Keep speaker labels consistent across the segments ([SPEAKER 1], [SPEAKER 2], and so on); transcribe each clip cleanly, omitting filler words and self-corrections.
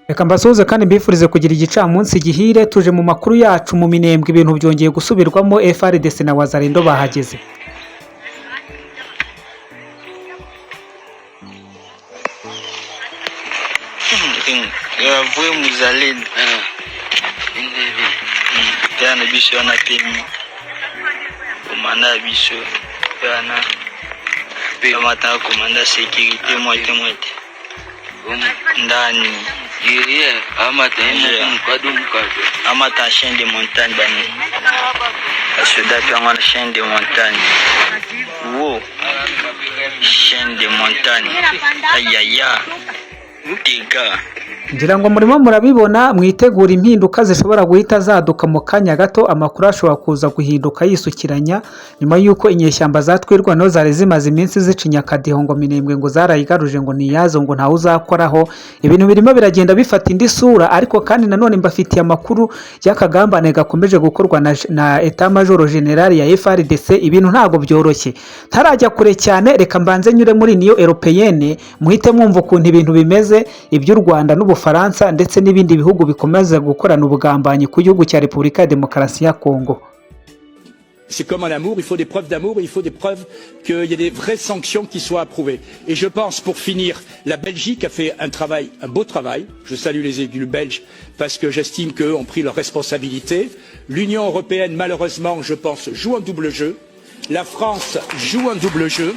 [SPEAKER 1] Reka mbasuhuze kandi mbifurize kugira igicamunsi gihire. Tuje mu makuru yacu mu Minembwe, ibintu byongeye gusubirwamo. FARDC na Wazalendo bahageze.
[SPEAKER 2] Yavuye Muzalendo yana bisho na temi komanda bisho yana kamata komanda security moite ndani amata chaîne de montagne bani asoda pangana chaîne de montagne wo chaîne de montagne ayaya tiga.
[SPEAKER 1] Ngira ngo murimo murabibona, mwitegura impinduka zishobora guhita zaduka mu kanya gato. Amakuru ashobora kuza guhinduka yisukiranya nyuma y'uko inyeshyamba zatwirwa no zari zimaze iminsi zicinya akadiho ngo Minembwe ngo zarayigaruje ngo niyazo ngo ntawe uzakoraho. Ibintu birimo biragenda bifata indi sura, ariko kandi nanone mbafitiye amakuru y'akagambane gakomeje gukorwa na Etat Major General ya FARDC. Ibintu ntago byoroshye. Ntarajya kure cyane, reka mbanze nyure muri Union Européenne muhite mwumva ukuntu ibintu bimeze, iby'u Rwanda n'Ubufaransa ndetse n'ibindi bihugu bikomeza gukorana ubugambanyi ku gihugu cya Repubulika ya Demokarasi ya Congo.
[SPEAKER 3] C'est comme en amour, il faut des preuves d'amour et il faut des preuves qu'il y ait des vraies sanctions qui soient approuvées. Et je pense, pour finir, la Belgique a fait un beau travail. Je salue les élus belges parce que j'estime qu'eux ont pris leurs responsabilités. L'Union européenne, malheureusement, je pense, joue un double jeu. La France joue un double jeu.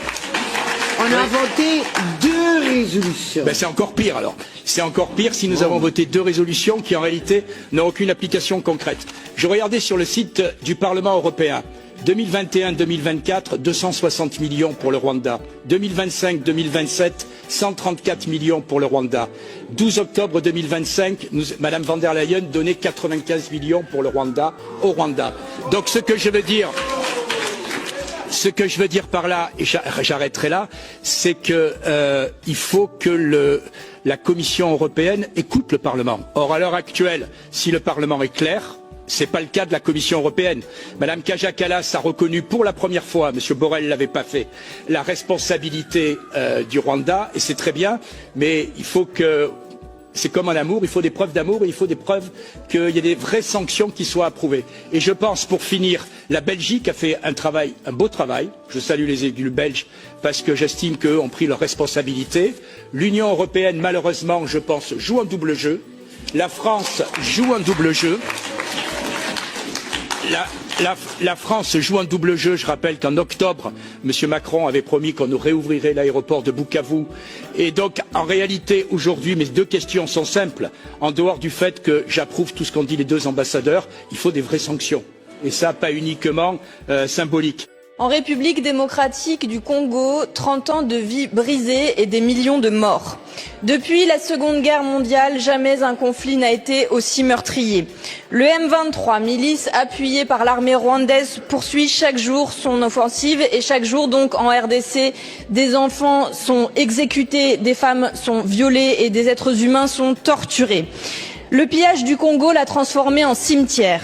[SPEAKER 4] On a voté 2 résolutions.
[SPEAKER 3] Ben c'est encore pire alors. C'est encore pire si nous avons voté 2 résolutions qui en réalité n'ont aucune application concrète. Je regardais sur le site du Parlement européen. 2021-2024, 260 millions pour le Rwanda. 2025-2027, 134 millions pour le Rwanda. 12 octobre 2025, Madame van der Leyen donnait 95 millions pour le Rwanda au Rwanda. Donc ce que je veux dire par là, et j'arrêterai là, c'est que il faut que la Commission européenne écoute le Parlement. Or, à l'heure actuelle, si le Parlement est clair, c'est pas le cas de la Commission européenne. Madame Kaja Kallas a reconnu pour la première fois, Monsieur Borrell l'avait pas fait, la responsabilité du Rwanda, et c'est très bien, mais il faut que... C'est comme en amour, il faut des preuves d'amour et il faut des preuves qu'il y ait des vraies sanctions qui soient approuvées. Et je pense, pour finir, la Belgique a fait un beau travail. Je salue les élus belges parce que j'estime qu'eux ont pris leurs responsabilités. L'Union européenne, malheureusement, je pense, joue un double jeu. La France joue un double jeu. La France joue un double jeu. Je rappelle qu'en octobre, M. Macron avait promis qu'on nous réouvrirait l'aéroport de Bukavu. Et donc, en réalité, aujourd'hui, mes 2 questions sont simples. En dehors du fait que j'approuve tout ce qu'ont dit les 2 ambassadeurs, il faut des vraies sanctions. Et ça, pas uniquement symbolique.
[SPEAKER 5] En République démocratique du Congo, 30 ans de vies brisées et des millions de morts. Depuis la Seconde Guerre mondiale, jamais un conflit n'a été aussi meurtrier. Le M23, milice appuyée par l'armée rwandaise, poursuit chaque jour son offensive et chaque jour donc en RDC, des enfants sont exécutés, des femmes sont violées et des êtres humains sont torturés. Le pillage du Congo l'a transformé en cimetière.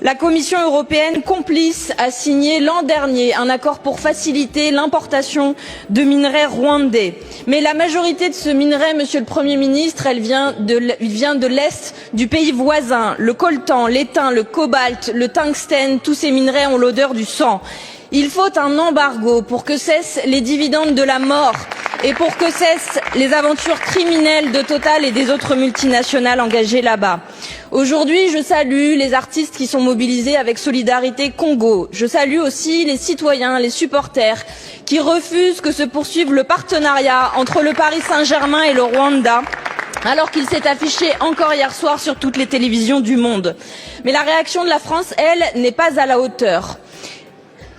[SPEAKER 5] La Commission européenne, complice, a signé l'an dernier un accord pour faciliter l'importation de minerais rwandais. Mais la majorité de ce minerai, Monsieur le Premier ministre, il vient de l'Est du pays voisin. Le coltan, l'étain, le cobalt, le tungstène, tous ces minerais ont l'odeur du sang. Il faut un embargo pour que cessent les dividendes de la mort et pour que cessent les aventures criminelles de Total et des autres multinationales engagées là-bas. Aujourd'hui, je salue les artistes qui sont mobilisés avec Solidarité Congo. Je salue aussi les citoyens, les supporters qui refusent que se poursuive le partenariat entre le Paris Saint-Germain et le Rwanda, alors qu'il s'est affiché encore hier soir sur toutes les télévisions du monde. Mais la réaction de la France, elle, n'est pas à la hauteur.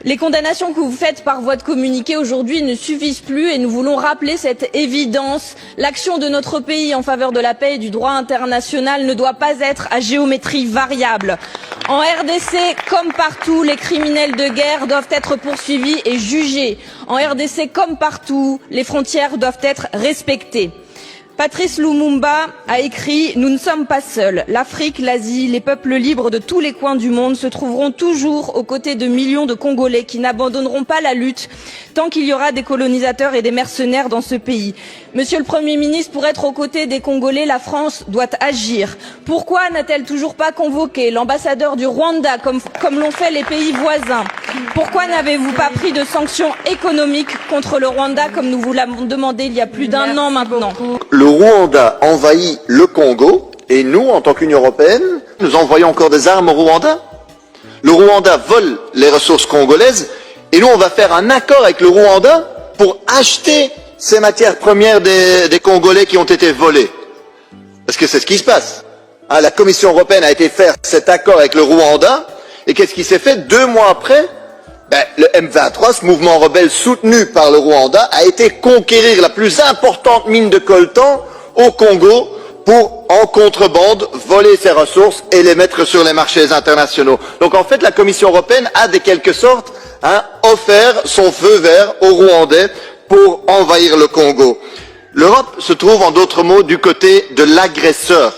[SPEAKER 5] Les condamnations que vous faites par voie de communiqué aujourd'hui ne suffisent plus et nous voulons rappeler cette évidence. L'action de notre pays en faveur de la paix et du droit international ne doit pas être à géométrie variable. En RDC, comme partout, les criminels de guerre doivent être poursuivis et jugés. En RDC, comme partout, les frontières doivent être respectées. Patrice Lumumba a écrit « Nous ne sommes pas seuls. L'Afrique, l'Asie, les peuples libres de tous les coins du monde se trouveront toujours aux côtés de millions de Congolais qui n'abandonneront pas la lutte tant qu'il y aura des colonisateurs et des mercenaires dans ce pays. » Monsieur le Premier ministre, pour être aux côtés des Congolais, la France doit agir. Pourquoi n'a-t-elle toujours pas convoqué l'ambassadeur du Rwanda comme l'ont fait les pays voisins? Pourquoi n'avez-vous pas pris de sanctions économiques contre le Rwanda comme nous vous l'avons demandé il y a plus d'1 an maintenant?
[SPEAKER 6] Le Rwanda envahit le Congo et nous, en tant qu'Union européenne, nous envoyons encore des armes au Rwanda. Le Rwanda vole les ressources congolaises et nous, on va faire un accord avec le Rwanda pour acheter ces matières premières des Congolais qui ont été volées. Parce que c'est ce qui se passe. La Commission européenne a été faire cet accord avec le Rwanda et qu'est-ce qui s'est fait 2 mois après? Le M23, ce mouvement rebelle soutenu par le Rwanda, a été conquérir la plus importante mine de coltan au Congo pour, en contrebande, voler ses ressources et les mettre sur les marchés internationaux. Donc en fait, la Commission européenne a de quelque sorte offert son feu vert aux Rwandais pour envahir le Congo. L'Europe se trouve, en d'autres mots, du côté de l'agresseur.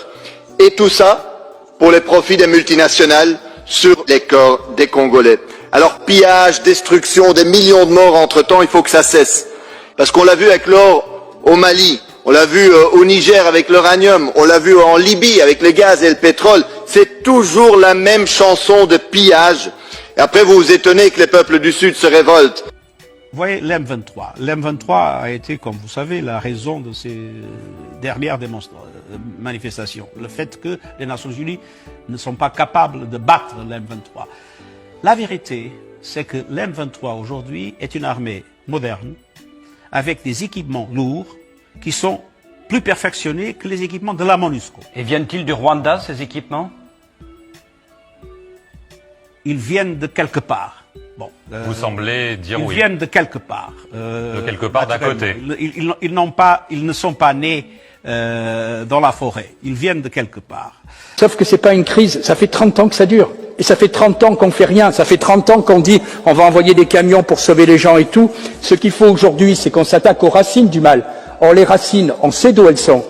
[SPEAKER 6] Et tout ça pour les profits des multinationales sur les corps des Congolais. Alors pillage, destruction, des millions de morts entre-temps, il faut que ça cesse. Parce qu'on l'a vu avec l'or au Mali, on l'a vu au Niger avec l'uranium, on l'a vu en Libye avec le gaz et le pétrole. C'est toujours la même chanson de pillage. Et après vous vous étonnez que les peuples du Sud se révoltent.
[SPEAKER 7] Vous voyez, l'M23. L'M23 a été, comme vous savez, la raison de ces dernières manifestations. Le fait que les Nations Unies ne sont pas capables de battre l'M23. La vérité, c'est que l'M23 aujourd'hui est une armée moderne, avec des équipements lourds, qui sont plus perfectionnés que les équipements de la MONUSCO.
[SPEAKER 8] Et viennent-ils du Rwanda, ces équipements?
[SPEAKER 7] Ils viennent de quelque part. Bon,
[SPEAKER 9] vous semblez dire oui.
[SPEAKER 7] Ils viennent de quelque part.
[SPEAKER 9] De quelque part d'à côté.
[SPEAKER 7] Ils ne sont pas nés dans la forêt. Ils viennent de quelque part.
[SPEAKER 10] Sauf que c'est pas une crise. Ça fait 30 ans que ça dure. Et ça fait 30 ans qu'on fait rien. Ça fait 30 ans qu'on dit on va envoyer des camions pour sauver les gens et tout. Ce qu'il faut aujourd'hui, c'est qu'on s'attaque aux racines du mal. Or, les racines, on sait d'où elles sont.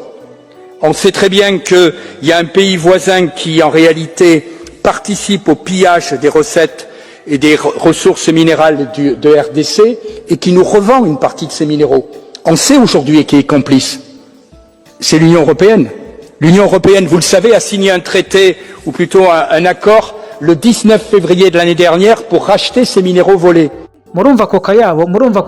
[SPEAKER 10] On sait très bien qu'il y a un pays voisin qui, en réalité, participe au pillage des recettes et des ressources minérales de RDC et qui nous revend une partie de ces minéraux. On sait aujourd'hui qui est complice. C'est l'Union européenne. L'Union européenne, vous le savez, a signé un traité, ou plutôt un accord, le 19 février de l'année dernière pour racheter ces minéraux volés.
[SPEAKER 1] murumva ko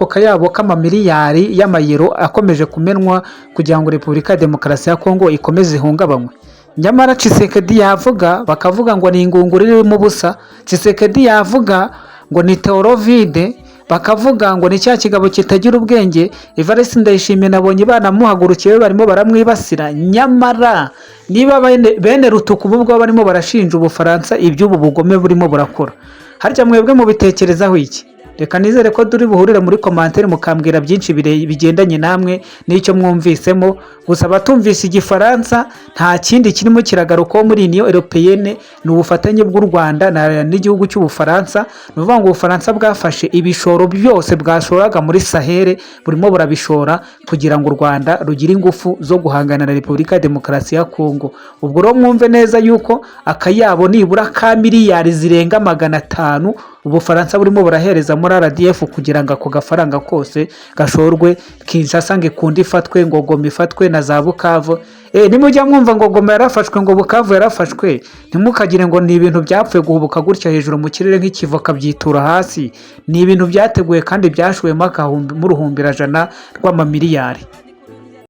[SPEAKER 1] kayabo k'amamiliyari y'amayero akomeje kumenwa kugira ngo Repubulika ya Demokarasi ya Kongo ikomeze ihungabanywe. Nyamara Tshisekedi yavuga bakavuga ngo ni ingunguru irimo ubusa. Tshisekedi yavuga ngo ni teorovide, bakavuga ngo ni cya kigabo kitagira ubwenge. Evariste Ndayishimiye nabonye banamuhagurukiye barimo baramwibasira. Nyamara niba bene rutuku ubwo barimo barashinja Ubufaransa iby'ubu bugome burimo burakora, harya mwebwe mu bitekerezaho iki? Reka nizere ko turi buhurire muri commentaire mukambwira byinshi bigendanye namwe n'icyo mwumvisemo. Gusa batumvise igifaransa nta kindi kirimo kiragarukaho muri Union Européenne ni ubufatanye bw'u Rwanda n'igihugu cy'Ubufaransa. Nuvuga ngo Ubufaransa bwafashe ibishoro byose bwashoraga muri Sahel burimo burabishora kugira ngo u Rwanda rugire ingufu zo guhangana na Repubulika ya Demokarasi ya Kongo. Ubwo rero mwumve neza yuko akayabo nibura ka miliyari zirenga 500 Ubufaransa burimo burahereza muri RDF kugira ngo ako gafaranga kose gashorwe Kinshasa ngo ikundi ifatwe, ngo Goma ifatwe na za Bukavu. Nimujya mwumva ngo Goma yarafashwe ngo Bukavu yarafashwe, ntimukagire ngo ni ibintu byapfuye guhubuka gutya hejuru mu kirere nk'ikivoka byitura hasi. Ni ibintu byateguye kandi byashuwemo mu ruhumbirajana rw'amamiliyari.